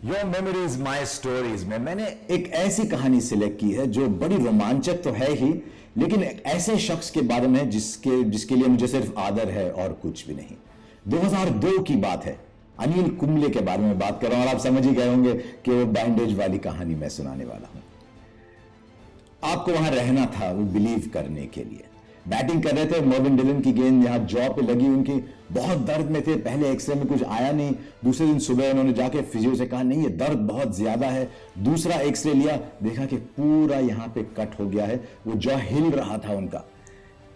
Your memories my stories में मैंने एक ऐसी कहानी सिलेक्ट की है जो बड़ी रोमांचक तो है ही, लेकिन एक ऐसे शख्स के बारे में जिसके लिए मुझे सिर्फ आदर है और कुछ भी नहीं। 2002 की बात है। अनिल कुंबले के बारे में बात कर रहा हूं और आप समझ ही गए होंगे कि वो बैंडेज वाली कहानी मैं सुनाने वाला हूं। आपको वहां रहना था वो बिलीव करने के लिए। बैटिंग कर रहे थे, मॉर्विन डिलन की गेंद यहां जॉ पे लगी, उनकी बहुत दर्द में थे। पहले एक्सरे में कुछ आया नहीं, दूसरे दिन सुबह उन्होंने जाके फिजियो से कहा नहीं ये दर्द बहुत ज्यादा है। दूसरा एक्सरे लिया, देखा कि पूरा यहां पे कट हो गया है, वो जॉ हिल रहा था उनका।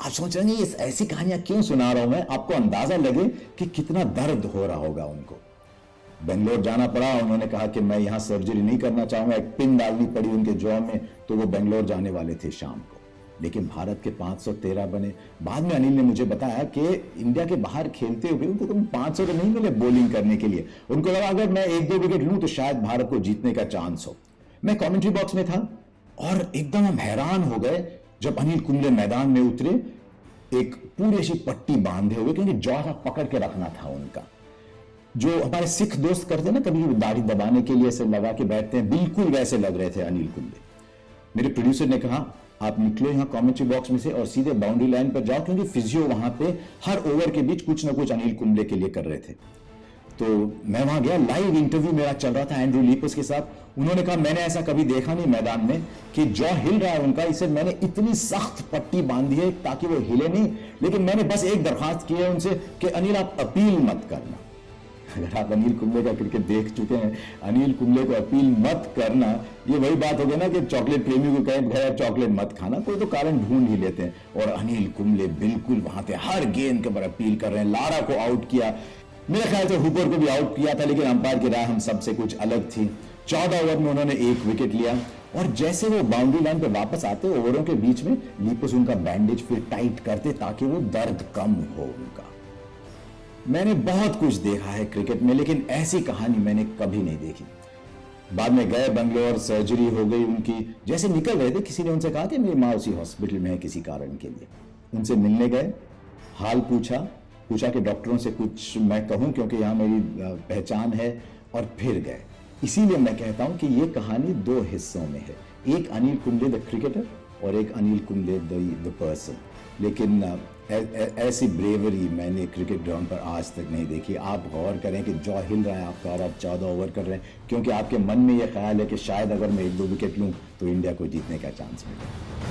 आप सोच रहे हैं ये ऐसी कहानियां क्यों सुना रहा हूं मैं, आपको अंदाजा लगे कि कितना दर्द हो रहा होगा उनको। बेंगलोर जाना पड़ा, उन्होंने कहा कि मैं यहां सर्जरी नहीं करना चाहूंगा, एक पिन डालनी पड़ी उनके जॉ में, तो वो बेंगलोर जाने वाले थे शाम को। लेकिन भारत के 513 बने। बाद में अनिल ने मुझे बताया कि इंडिया के बाहर खेलते हुए उनको कभी 500 तो नहीं मिले बॉलिंग करने के लिए। उनको लगा अगर मैं एक दो विकेट लूं तो शायद भारत को जीतने का चांस हो। मैं कमेंट्री बॉक्स में था और एकदम हम हैरान हो गए जब अनिल कुंबले मैदान में उतरे, एक पूरी ऐसी पट्टी बांधे हुए, क्योंकि जॉ पकड़ के रखना था उनका। जो हमारे सिख दोस्त करते ना, कभी दाढ़ी दबाने के लिए ऐसे लगा के बैठते हैं, बिल्कुल वैसे लग रहे थे अनिल कुंबले। मेरे प्रोड्यूसर ने कहा आप निकलो यहां कमेंट्री बॉक्स में से और सीधे बाउंड्री लाइन पर जाओ, क्योंकि फिजियो वहां पे हर ओवर के बीच कुछ ना कुछ अनिल कुंबले के लिए कर रहे थे। तो मैं वहां गया, लाइव इंटरव्यू मेरा चल रहा था एंड्रू लीपस के साथ। उन्होंने कहा मैंने ऐसा कभी देखा नहीं मैदान में कि जॉ हिल रहा है उनका, इसे मैंने इतनी सख्त पट्टी बांधी है ताकि वो हिले नहीं। लेकिन मैंने बस एक दरखास्त की है उनसे कि अनिल आप अपील मत करना। अगर आप अनिल कुंबले का क्रिकेट देख चुके हैं, अनिल कुंबले को अपील मत करना, ये वही बात हो गई ना कि चॉकलेट प्रेमी को कहें भैया चॉकलेट मत खाना, कोई तो कारण ढूंढ ही लेते हैं। और अनिल कुंबले बिल्कुल वहां थे, हर गेंद के ऊपर अपील कर रहे हैं। लारा को आउट किया, मेरे ख्याल से हुपर को भी आउट किया था, लेकिन अंपायर की राय हम सबसे कुछ अलग थी। 14 ओवर में उन्होंने एक विकेट लिया और जैसे वो बाउंड्री लाइन पर वापस आते, ओवरों के बीच में लीपस उनका बैंडेज फिर टाइट करते ताकि वो दर्द कम हो उनका। मैंने बहुत कुछ देखा है क्रिकेट में, लेकिन ऐसी कहानी मैंने कभी नहीं देखी। बाद में गए बेंगलोर, सर्जरी हो गई उनकी। जैसे निकल रहे थे, किसी ने उनसे कहा कि मेरी माँ उसी हॉस्पिटल में है किसी कारण के लिए। उनसे मिलने गए, हाल पूछा कि डॉक्टरों से कुछ मैं कहूं क्योंकि यहां मेरी पहचान है, और फिर गए। इसीलिए मैं कहता हूं कि यह कहानी दो हिस्सों में है, एक अनिल कुंबले द क्रिकेटर और एक अनिल कुंबले द पर्सन। लेकिन ऐसी ब्रेवरी मैंने क्रिकेट ग्राउंड पर आज तक नहीं देखी। आप गौर करें कि जॉ हिल रहा है आपका और आप 14 ओवर कर रहे हैं, क्योंकि आपके मन में यह ख्याल है कि शायद अगर मैं एक दो विकेट लूं तो इंडिया को जीतने का चांस मिले।